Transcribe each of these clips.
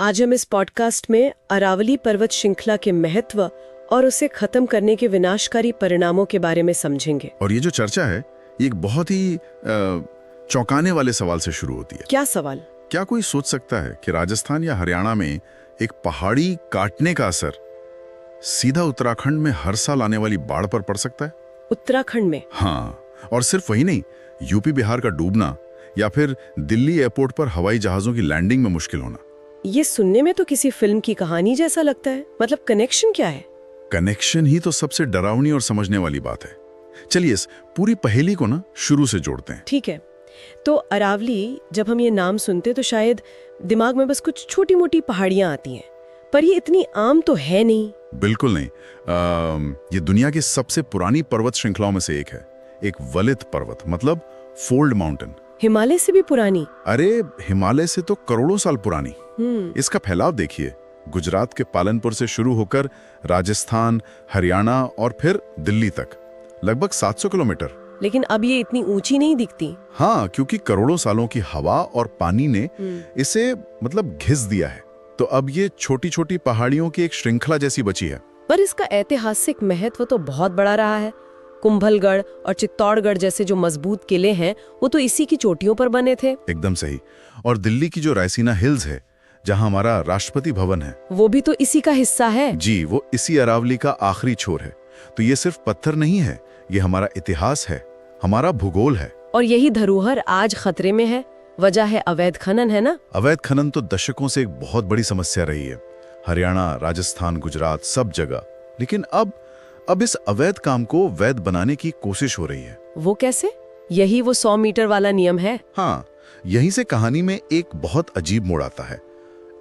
आज हम इस पॉडकास्ट में अरावली पर्वत श्रृंखला के महत्व और उसे खत्म करने के विनाशकारी परिणामों के बारे में समझेंगे। और ये जो चर्चा है ये एक बहुत ही चौंकाने वाले सवाल से शुरू होती है। क्या सवाल? क्या कोई सोच सकता है कि राजस्थान या हरियाणा में एक पहाड़ी काटने का असर सीधा उत्तराखंड में हर साल आने वाली बाढ़ पर पड़ सकता है? उत्तराखंड में? हाँ, और सिर्फ वही नहीं, यूपी बिहार का डूबना या फिर दिल्ली एयरपोर्ट पर हवाई जहाजों की लैंडिंग में मुश्किल होना। ये सुनने में तो किसी फिल्म की कहानी जैसा लगता है। मतलब कनेक्शन क्या है? कनेक्शन ही तो सबसे डरावनी और समझने वाली बात है। चलिए इस पूरी पहेली को ना शुरू से जोड़ते हैं। ठीक है, तो अरावली, जब हम ये नाम सुनते तो शायद दिमाग में बस कुछ छोटी मोटी पहाड़ियां आती हैं, पर ये इतनी आम तो है नहीं। बिल्कुल नहीं। ये दुनिया की सबसे पुरानी पर्वत श्रृंखलाओं में से एक है। एक वलित पर्वत, मतलब फोल्ड माउंटेन। हिमालय से भी पुरानी? अरे हिमालय से तो करोड़ों साल पुरानी। इसका फैलाव देखिए, गुजरात के पालनपुर से शुरू होकर राजस्थान, हरियाणा और फिर दिल्ली तक, लगभग 700 किलोमीटर। लेकिन अब ये इतनी ऊंची नहीं दिखती। हाँ, क्योंकि करोड़ों सालों की हवा और पानी ने इसे मतलब घिस दिया है। तो अब ये छोटी छोटी पहाड़ियों की एक श्रृंखला जैसी बची है। पर इसका ऐतिहासिक महत्व तो बहुत बड़ा रहा है। कुंभलगढ़ और चित्तौड़गढ़ जैसे जो मजबूत किले हैं, वो तो इसी की चोटियों पर बने थे। एकदम सही। और दिल्ली की जो रायसीना हिल्स है, जहां हमारा राष्ट्रपति भवन है, वो भी तो इसी का हिस्सा है। जी, वो इसी अरावली का आखिरी छोर है। तो ये सिर्फ पत्थर नहीं है, ये हमारा इतिहास है, हमारा भूगोल है। और यही धरोहर आज खतरे में है। वजह है अवैध खनन, है ना? अवैध खनन तो दशकों से एक बहुत बड़ी समस्या रही है, हरियाणा, राजस्थान, गुजरात, सब जगह। लेकिन अब इस अवैध काम को वैध बनाने की कोशिश हो रही है। वो कैसे? यही वो 100 मीटर वाला नियम है। हाँ, यहीं से कहानी में एक बहुत अजीब मोड़ आता है।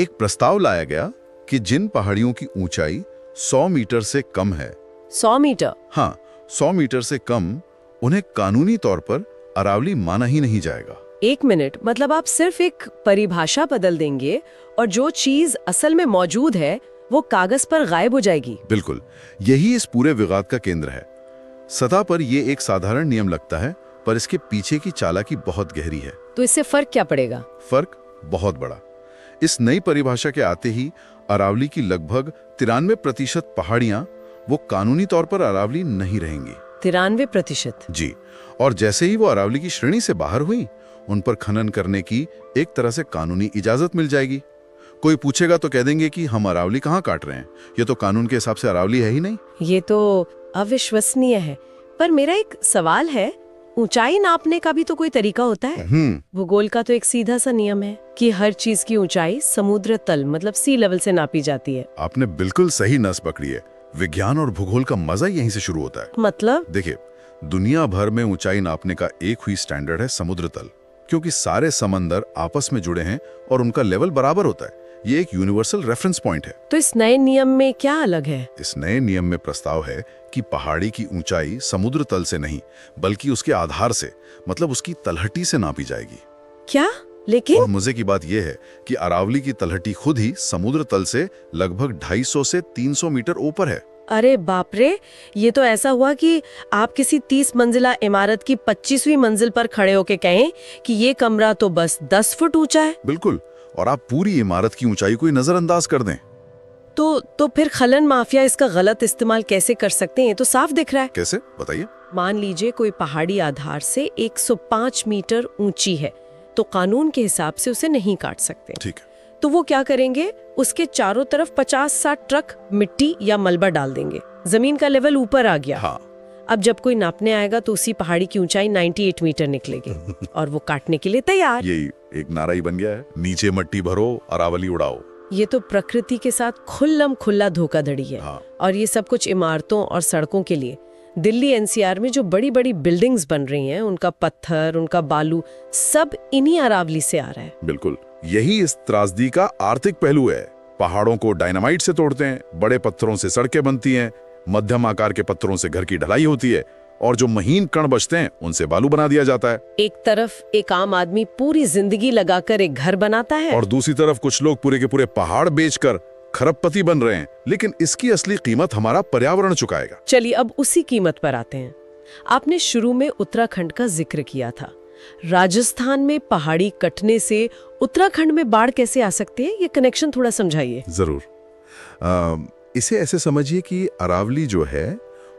एक प्रस्ताव लाया गया कि जिन पहाड़ियों की ऊंचाई 100 मीटर से कम है। 100 मीटर? हाँ, 100 मीटर से कम, उन्हें कानूनी तौर पर अरावली माना ही नहीं जाएगा। एक मिनट, मतलब आप सिर्फ एक परिभाषा बदल देंगे और जो चीज असल में मौजूद है वो कागज पर गायब हो जाएगी? बिल्कुल, यही इस पूरे विवाद का केंद्र है। सतह पर यह एक साधारण नियम लगता है, पर इसके पीछे की चालाकी बहुत गहरी है। तो इससे फर्क क्या पड़ेगा? फर्क बहुत बड़ा। इस नई परिभाषा के आते ही अरावली की लगभग 93% पहाड़ियां वो कानूनी तौर पर अरावली नहीं रहेंगी। 93%? जी। और जैसे ही वो अरावली की श्रेणी से बाहर हुई, उन पर खनन करने की एक तरह से कानूनी इजाजत मिल जाएगी। कोई पूछेगा तो कह देंगे कि हम अरावली कहाँ काट रहे हैं, ये तो कानून के हिसाब से अरावली है ही नहीं। ये तो अविश्वसनीय है। पर मेरा एक सवाल है, ऊंचाई नापने का भी तो कोई तरीका होता है? भूगोल का तो एक सीधा सा नियम है कि हर चीज की ऊंचाई समुद्र तल, मतलब सी लेवल से नापी जाती है। आपने बिल्कुल सही नस पकड़ी है। विज्ञान और भूगोल का मजा यहीं से शुरू होता है। मतलब? देखिए, दुनिया भर में ऊंचाई नापने का एक ही स्टैंडर्ड है, समुद्र तल। क्योंकि सारे समंदर आपस में जुड़े हैं और उनका लेवल बराबर होता है। ये एक यूनिवर्सल रेफरेंस पॉइंट है। तो इस नए नियम में क्या अलग है? इस नए नियम में प्रस्ताव है कि पहाड़ी की ऊंचाई समुद्र तल से नहीं, बल्कि उसके आधार से, मतलब उसकी तलहटी से नापी जाएगी। क्या? लेकिन और मजे की बात यह है कि अरावली की तलहटी खुद ही समुद्र तल से लगभग 250 से 300 मीटर ऊपर है। अरे बाप रे, ये तो ऐसा हुआ कि आप किसी 30 मंजिला इमारत की 25वीं मंजिल पर खड़े होके कहें कि ये कमरा तो बस 10 फुट ऊंचा है। बिल्कुल, और आप पूरी इमारत की ऊंचाई को नजरअंदाज कर दें। तो फिर खनन माफिया इसका गलत इस्तेमाल कैसे कर सकते हैं? ये तो साफ दिख रहा है। कैसे, बताइए। मान लीजिए कोई पहाड़ी आधार से 105 मीटर ऊंची है, तो कानून के हिसाब से उसे नहीं काट सकते। ठीक है। तो वो क्या करेंगे, उसके चारों तरफ 50-60 ट्रक मिट्टी या मलबा डाल देंगे। जमीन का लेवल ऊपर आ गया। हाँ। अब जब कोई नापने आएगा तो उसी पहाड़ी की ऊंचाई 98 मीटर निकलेगी और वो काटने के लिए तैयार। यही एक नारा ही बन गया है, नीचे मट्टी भरो, अरावली उड़ाओ। ये तो प्रकृति के साथ खुल्लम खुल्ला धोखाधड़ी है। हाँ। और ये सब कुछ इमारतों और सड़कों के लिए। दिल्ली एनसीआर में जो बड़ी बड़ी बिल्डिंग्स बन रही हैं, उनका पत्थर, उनका बालू, सब इन्हीं अरावली से आ रहा है। बिल्कुल, यही इस त्रासदी का आर्थिक पहलू है। पहाड़ों को डायनामाइट से तोड़ते हैं, बड़े पत्थरों से सड़कें बनती हैं, मध्यम आकार के पत्थरों से घर की ढलाई होती है, और जो महीन कण बचते हैं उनसे बालू बना दिया जाता है। एक तरफ एक आम आदमी पूरी जिंदगी लगाकर एक घर बनाता है, और दूसरी तरफ कुछ लोग पूरे के पूरे पहाड़ बेचकर खरबपति बन रहे हैं। लेकिन इसकी असली कीमत हमारा पर्यावरण चुकाएगा। चलिए अब उसी कीमत पर आते हैं। आपने शुरू में उत्तराखंड का जिक्र किया था, राजस्थान में पहाड़ी कटने से उत्तराखंड में बाढ़ कैसे आ सकती है, ये कनेक्शन थोड़ा समझाइए। जरूर। इसे ऐसे समझिए कि अरावली जो है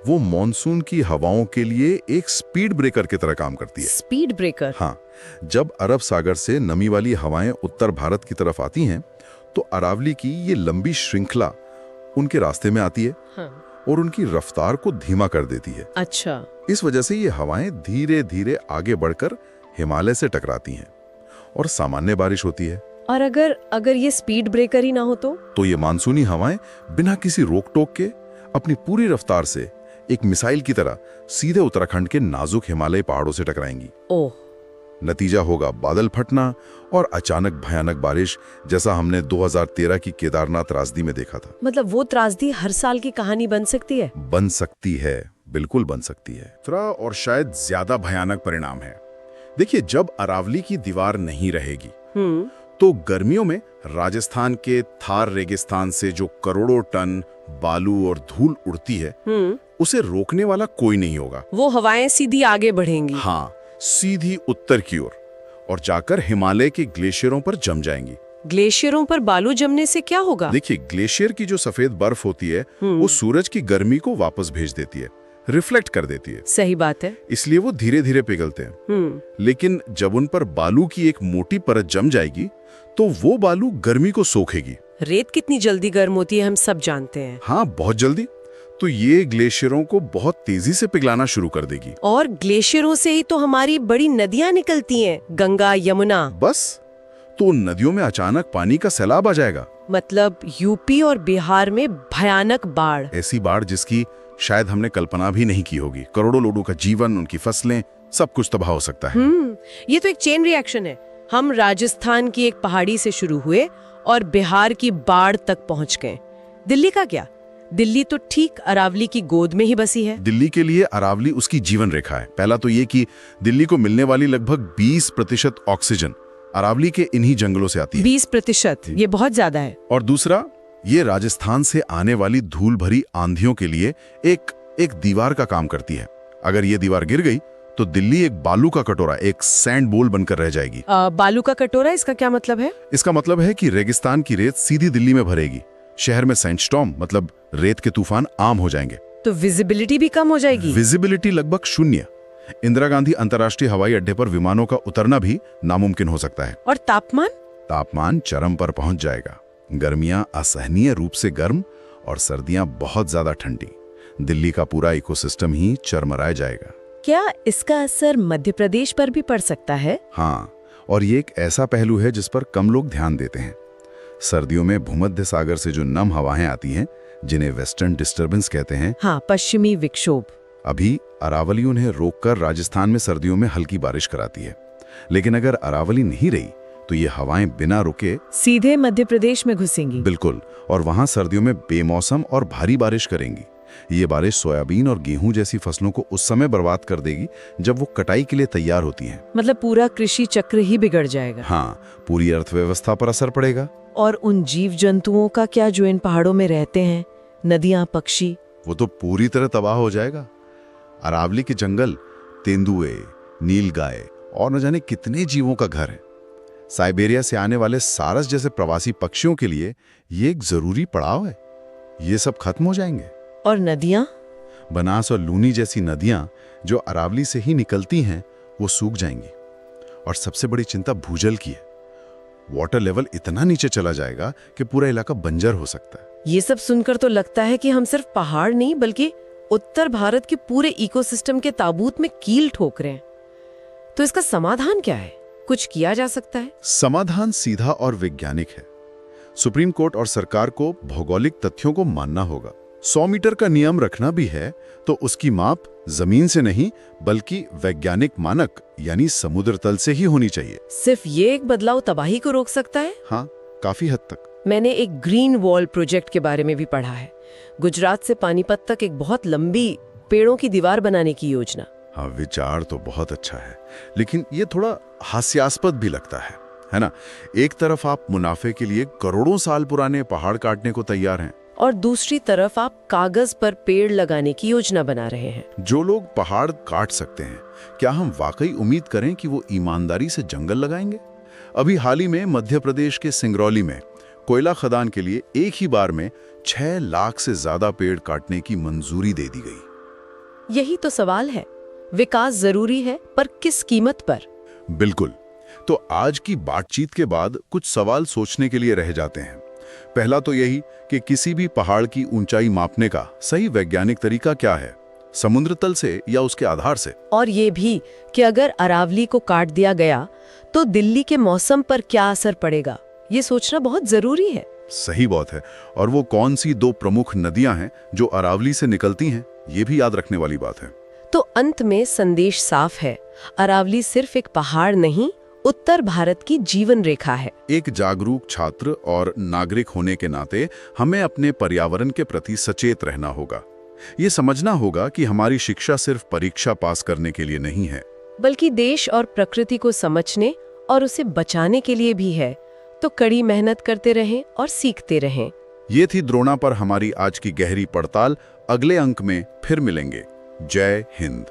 वो मॉनसून की हवाओं के लिए एक स्पीड ब्रेकर की तरह काम करती है। Speed breaker? हाँ, जब अरब सागर से नमी वाली हवाएं उत्तर भारत की तरफ आती हैं तो अरावली की ये लंबी श्रृंखला उनके रास्ते में आती है। हाँ। और उनकी रफ्तार को धीमा कर देती है। अच्छा। इस वजह से ये हवाएं धीरे धीरे आगे बढ़कर हिमालय से टकराती हैं और सामान्य बारिश होती है। और अगर ये स्पीड ब्रेकर ही ना हो तो ये मानसूनी हवाएं बिना किसी रोक टोक के अपनी पूरी रफ्तार से एक मिसाइल की तरह सीधे उत्तराखंड के नाजुक हिमालय पहाड़ों से टकराएंगी। ओह। नतीजा होगा बादल फटना और अचानक भयानक बारिश, जैसा हमने 2013 की केदारनाथ त्रासदी में देखा था। मतलब वो त्रासदी हर साल की कहानी बन सकती है? बन सकती है, बिल्कुल बन सकती है। और शायद ज्यादा भयानक परिणाम है। देखिए, जब अरावली की दीवार नहीं रहेगी तो गर्मियों में राजस्थान के थार रेगिस्तान से जो करोड़ों टन बालू और धूल उड़ती है उसे रोकने वाला कोई नहीं होगा। वो हवाएं सीधी आगे बढ़ेंगी। हाँ, सीधी उत्तर की ओर और जाकर हिमालय के ग्लेशियरों पर जम जाएंगी। ग्लेशियरों पर बालू जमने से क्या होगा? देखिए, ग्लेशियर की जो सफेद बर्फ होती है वो सूरज की गर्मी को वापस भेज देती है, रिफ्लेक्ट कर देती है। सही बात है। इसलिए वो धीरे धीरे पिघलते हैं। लेकिन जब उन पर बालू की एक मोटी परत जम जाएगी तो वो बालू गर्मी को सोखेगी। रेत कितनी जल्दी गर्म होती है हम सब जानते हैं। हाँ, बहुत जल्दी। तो ये ग्लेशियरों को बहुत तेजी से पिघलाना शुरू कर देगी। और ग्लेशियरों से ही तो हमारी बड़ी नदियां निकलती हैं, गंगा, यमुना। बस, तो नदियों में अचानक पानी का सैलाब आ जाएगा। मतलब यूपी और बिहार में भयानक बाढ़। ऐसी बाढ़ जिसकी शायद हमने कल्पना भी नहीं की होगी। करोड़ों लोगों का जीवन, उनकी फसलें, सब कुछ तबाह हो सकता है। ये तो एक चेन रिएक्शन है। हम राजस्थान की एक पहाड़ी से शुरू हुए और बिहार की बाढ़ तक पहुंच गए। दिल्ली का क्या? दिल्ली तो ठीक अरावली की गोद में ही बसी है। दिल्ली के लिए अरावली उसकी जीवन रेखा है। पहला तो ये कि दिल्ली को मिलने वाली लगभग 20% ऑक्सीजन अरावली के इन्हीं जंगलों से आती है। 20%? ये बहुत ज्यादा है। और दूसरा, ये राजस्थान से आने वाली धूल भरी आंधियों के लिए एक दीवार का काम करती है। अगर ये दीवार गिर गई तो दिल्ली एक बालू का कटोरा, एक सैंड बोल बनकर रह जाएगी। बालू का कटोरा, इसका क्या मतलब है? इसका मतलब है कि रेगिस्तान की रेत सीधी दिल्ली में भरेगी। शहर में सैंडस्टॉर्म मतलब रेत के तूफान आम हो जाएंगे। तो विजिबिलिटी भी कम हो जाएगी? विजिबिलिटी लगभग शून्य। इंदिरा गांधी अंतर्राष्ट्रीय हवाई अड्डे पर विमानों का उतरना भी नामुमकिन हो सकता है। और तापमान? तापमान चरम पर पहुंच जाएगा। गर्मियां असहनीय रूप से गर्म और सर्दियां बहुत ज्यादा ठंडी। दिल्ली का पूरा इकोसिस्टम ही चरमराए जाएगा। क्या इसका असर मध्य प्रदेश पर भी पड़ सकता है? हाँ, और ये एक ऐसा पहलू है जिस पर कम लोग ध्यान देते हैं। सर्दियों में भूमध्य सागर से जो नम हवाएं आती हैं, जिन्हें वेस्टर्न डिस्टर्बेंस कहते हैं, हाँ, पश्चिमी विक्षोभ। अभी अरावली उन्हें रोककर राजस्थान में सर्दियों में हल्की बारिश कराती है। लेकिन अगर अरावली नहीं रही तो ये हवाएं बिना रुके सीधे मध्य प्रदेश में घुसेंगी। बिल्कुल, और वहां सर्दियों में बेमौसम और भारी बारिश करेंगी। ये बारिश सोयाबीन और गेहूं जैसी फसलों को उस समय बर्बाद कर देगी जब वो कटाई के लिए तैयार होती हैं। मतलब पूरा कृषि चक्र ही बिगड़ जाएगा। हाँ, पूरी अर्थव्यवस्था पर असर पड़ेगा। और उन जीव जंतुओं का क्या जो इन पहाड़ों में रहते हैं, नदियां, पक्षी? वो तो पूरी तरह तबाह हो जाएगा। अरावली के जंगल तेंदुए, नीलगाय और न जाने कितने जीवों का घर है। साइबेरिया से आने वाले सारस जैसे प्रवासी पक्षियों के लिए ये एक जरूरी पड़ाव है। ये सब खत्म हो जाएंगे। और नदियां? बनास और लूनी जैसी नदियां जो अरावली से ही निकलती हैं, वो सूख जाएंगी। और सबसे बड़ी चिंता भूजल की है। वाटर लेवल इतना नीचे चला जाएगा कि पूरा इलाका बंजर हो सकता है। ये सब सुनकर तो लगता है कि हम सिर्फ पहाड़ नहीं बल्कि उत्तर भारत के पूरे इकोसिस्टम के ताबूत में कील ठोक रहे हैं। तो इसका समाधान क्या है? कुछ किया जा सकता है? समाधान सीधा और वैज्ञानिक है। सुप्रीम कोर्ट और सरकार को भौगोलिक तथ्यों को मानना होगा। 100 मीटर का नियम रखना भी है तो उसकी माप जमीन से नहीं बल्कि वैज्ञानिक मानक यानी समुद्र तल से ही होनी चाहिए। सिर्फ ये एक बदलाव तबाही को रोक सकता है? हाँ, काफी हद तक। मैंने एक ग्रीन वॉल प्रोजेक्ट के बारे में भी पढ़ा है। गुजरात से पानीपत तक एक बहुत लंबी पेड़ों की दीवार बनाने की योजना। हाँ, विचार तो बहुत अच्छा है, लेकिन ये थोड़ा हास्यास्पद भी लगता है ना? एक तरफ आप मुनाफे के लिए करोड़ों साल पुराने पहाड़ काटने को तैयार हैं और दूसरी तरफ आप कागज पर पेड़ लगाने की योजना बना रहे हैं। जो लोग पहाड़ काट सकते हैं, क्या हम वाकई उम्मीद करें कि वो ईमानदारी से जंगल लगाएंगे? अभी हाल ही में मध्य प्रदेश के सिंगरौली में कोयला खदान के लिए एक ही बार में 6 लाख से ज्यादा पेड़ काटने की मंजूरी दे दी गई। यही तो सवाल है, विकास जरूरी है पर किस कीमत पर? बिल्कुल। तो आज की बातचीत के बाद कुछ सवाल सोचने के लिए रह जाते हैं। पहला तो यही कि किसी भी पहाड़ की ऊंचाई मापने का सही वैज्ञानिक तरीका क्या है, समुद्र तल से या उसके आधार से? और ये भी कि अगर अरावली को काट दिया गया तो दिल्ली के मौसम पर क्या असर पड़ेगा, ये सोचना बहुत जरूरी है। सही बात है। और वो कौन सी 2 प्रमुख नदियां हैं जो अरावली से निकलती हैं, ये भी याद रखने वाली बात है। तो अंत में संदेश साफ है, अरावली सिर्फ एक पहाड़ नहीं, उत्तर भारत की जीवन रेखा है। एक जागरूक छात्र और नागरिक होने के नाते हमें अपने पर्यावरण के प्रति सचेत रहना होगा। ये समझना होगा कि हमारी शिक्षा सिर्फ परीक्षा पास करने के लिए नहीं है, बल्कि देश और प्रकृति को समझने और उसे बचाने के लिए भी है। तो कड़ी मेहनत करते रहें और सीखते रहें। ये थी द्रोणा पर हमारी आज की गहरी पड़ताल। अगले अंक में फिर मिलेंगे। जय हिंद।